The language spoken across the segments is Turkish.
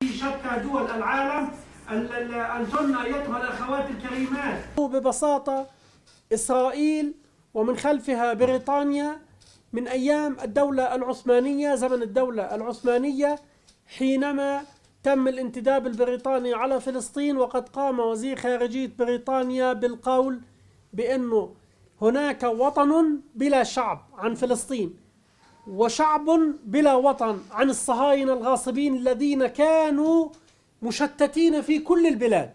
في شتى دول العالم الجن أيتها الأخوات الكريمات. ببساطة إسرائيل ومن خلفها بريطانيا من أيام الدولة العثمانية، زمن الدولة العثمانية، حينما تم الانتداب البريطاني على فلسطين، وقد قام وزير خارجية بريطانيا بالقول بأنه هناك وطن بلا شعب عن فلسطين، وشعب بلا وطن عن الصهاينة الغاصبين الذين كانوا مشتتين في كل البلاد.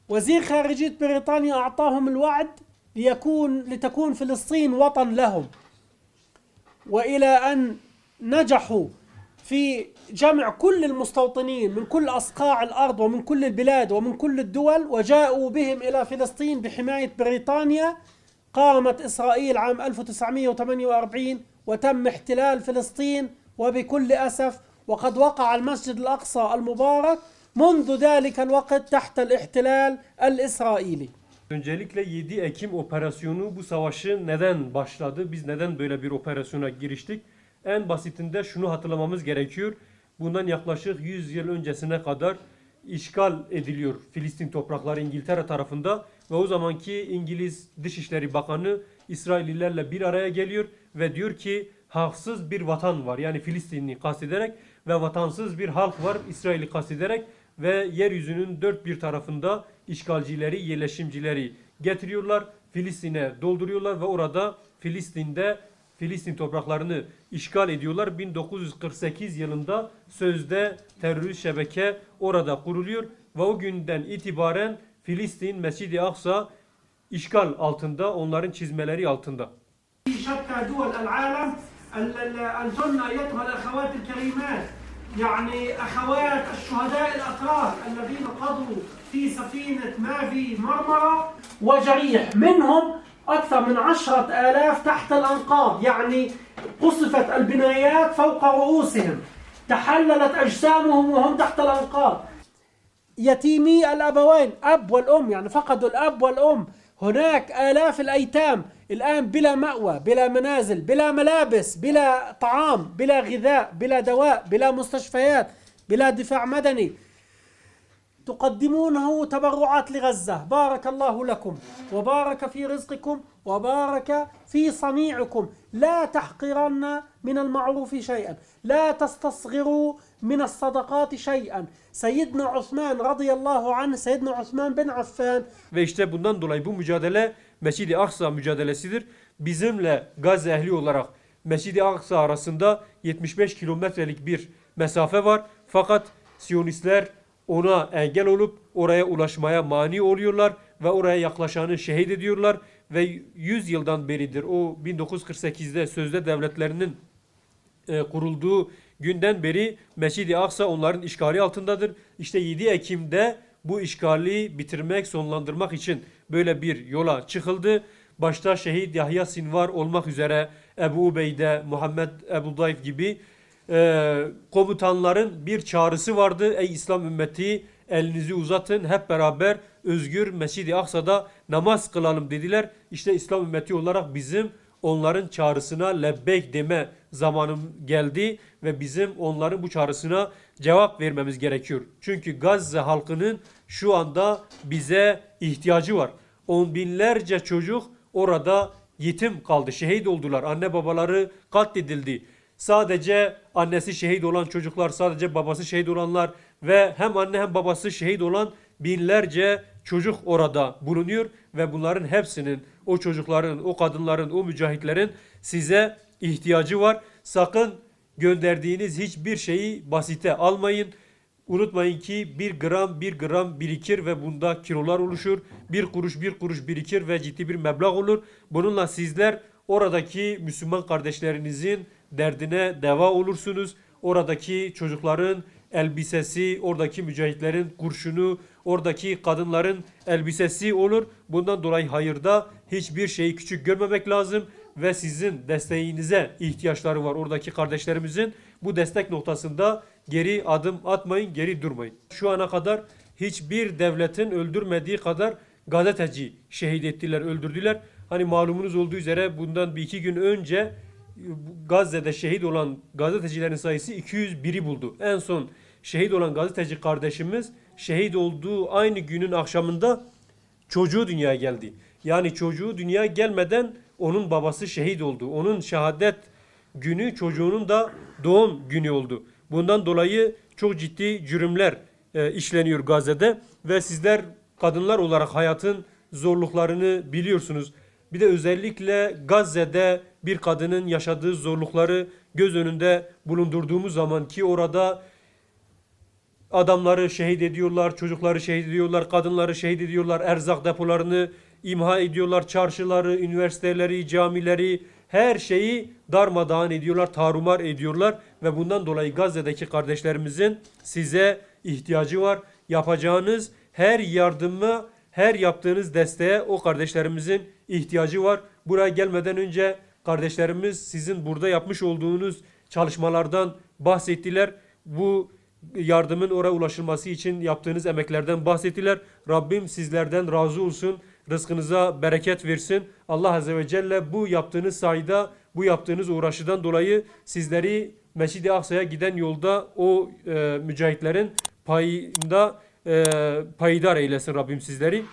وزير خارجية بريطانيا أعطاهم الوعد لتكون فلسطين وطن لهم، وإلى أن نجحوا في جمع كل المستوطنين من كل أصقاع الأرض ومن كل البلاد ومن كل الدول وجاءوا بهم إلى فلسطين بحماية بريطانيا، قامت إسرائيل عام 1948 وتم احتلال فلسطين وبكل أسف، وقد وقع المسجد الأقصى المبارك منذ ذلك الوقت تحت الاحتلال الإسرائيلي. Öncelikle 7 Ekim operasyonu, bu savaşı neden başladı? Biz neden böyle bir operasyona giriştik? En basitinde şunu hatırlamamız gerekiyor. Bundan yaklaşık 100 yıl öncesine kadar işgal ediliyor Filistin toprakları İngiltere tarafında ve o zamanki İngiliz Dışişleri Bakanı İsraillilerle bir araya geliyor ve diyor ki haksız bir vatan var, yani Filistin'i kastederek, ve vatansız bir halk var İsrail'i kastederek ve yeryüzünün dört bir tarafında işgalcileri, yerleşimcileri getiriyorlar, Filistin'e dolduruyorlar ve orada Filistin topraklarını işgal ediyorlar. 1948 yılında sözde terörist şebeke orada kuruluyor ve o günden itibaren Filistin, Mescid-i Aksa işgal altında, onların çizmeleri altında. شتى دول العالم الجن أيتها الأخوات الكريمات، يعني أخوات الشهداء الأطهار الذين قضوا في سفينة مافي مرمرة وجريح، منهم أكثر من 10,000 تحت الأنقاض، يعني قصفت البنايات فوق رؤوسهم، تحللت أجسامهم وهم تحت الأنقاض. يتيمي الأبوين، أب والأم، يعني فقدوا الأب والأم. هناك آلاف الأيتام الآن بلا مأوى، بلا منازل، بلا ملابس، بلا طعام، بلا غذاء، بلا دواء، بلا مستشفيات، بلا دفاع مدني. تقدمونه تبرعات لغزة. بارك الله لكم وبارك في رزقكم وبارك في صنيعكم. لا تحقرن من المعروف شيئا، لا تستصغروا من الصدقات شيئا. Seyyidina Osman radıyallahu anh, Seyyidina Osman bin Affan. Ve işte bundan dolayı bu mücadele Mescid-i Aksa mücadelesidir. Bizimle Gazze ehli olarak Mescid-i Aksa arasında 75 kilometrelik bir mesafe var. Fakat Siyonistler ona engel olup oraya ulaşmaya mani oluyorlar ve oraya yaklaşanı şehit ediyorlar. Ve 100 yıldan beridir, o 1948'de sözde devletlerinin kurulduğu günden beri Mescid-i Aksa onların işgali altındadır. İşte 7 Ekim'de bu işgali bitirmek, sonlandırmak için böyle bir yola çıkıldı. Başta şehit Yahya Sinvar olmak üzere Ebu Ubeyde, Muhammed Ebu Dayf gibi komutanların bir çağrısı vardı. Ey İslam ümmeti, elinizi uzatın, hep beraber özgür Mescid-i Aksa'da namaz kılalım dediler. İşte İslam ümmeti olarak bizim onların çağrısına lebbeyk deme zamanım geldi ve bizim onların bu çağrısına cevap vermemiz gerekiyor. Çünkü Gazze halkının şu anda bize ihtiyacı var. On binlerce çocuk orada yetim kaldı, şehit oldular, anne babaları katledildi. Sadece annesi şehit olan çocuklar, sadece babası şehit olanlar ve hem anne hem babası şehit olan binlerce çocuk orada bulunuyor ve bunların hepsinin, o çocukların, o kadınların, o mücahitlerin size ihtiyacı var. Sakın gönderdiğiniz hiçbir şeyi basite almayın. Unutmayın ki bir gram birikir ve bunda kilolar oluşur. Bir kuruş birikir ve ciddi bir meblağ olur. Bununla sizler oradaki Müslüman kardeşlerinizin derdine deva olursunuz. Oradaki çocukların elbisesi, oradaki mücahitlerin kurşunu, oradaki kadınların elbisesi olur. Bundan dolayı hayırda hiçbir şeyi küçük görmemek lazım ve sizin desteğinize ihtiyaçları var oradaki kardeşlerimizin. Bu destek noktasında geri adım atmayın, geri durmayın. Şu ana kadar hiçbir devletin öldürmediği kadar gazeteci şehit ettiler, öldürdüler. Hani malumunuz olduğu üzere bundan bir iki gün önce Gazze'de şehit olan gazetecilerin sayısı 201'i buldu. En son şehit olan gazeteci kardeşimiz şehit olduğu aynı günün akşamında çocuğu dünyaya geldi. Yani çocuğu dünyaya gelmeden onun babası şehit oldu. Onun şehadet günü çocuğunun da doğum günü oldu. Bundan dolayı çok ciddi cürümler işleniyor Gazze'de ve sizler kadınlar olarak hayatın zorluklarını biliyorsunuz. Bir de özellikle Gazze'de bir kadının yaşadığı zorlukları göz önünde bulundurduğumuz zaman ki orada adamları şehit ediyorlar, çocukları şehit ediyorlar, kadınları şehit ediyorlar, erzak depolarını imha ediyorlar, çarşıları, üniversiteleri, camileri, her şeyi darmadağın ediyorlar, tarumar ediyorlar ve bundan dolayı Gazze'deki kardeşlerimizin size ihtiyacı var. Yapacağınız her yardıma, her yaptığınız desteğe o kardeşlerimizin ihtiyacı var. Buraya gelmeden önce kardeşlerimiz sizin burada yapmış olduğunuz çalışmalardan bahsettiler. Bu yardımın oraya ulaşılması için yaptığınız emeklerden bahsettiler. Rabbim sizlerden razı olsun. Rızkınıza bereket versin. Allah Azze ve Celle bu yaptığınız sayda, bu yaptığınız uğraşıdan dolayı sizleri Mescid-i Aksa'ya giden yolda o mücahitlerin payında payidar eylesin Rabbim sizleri.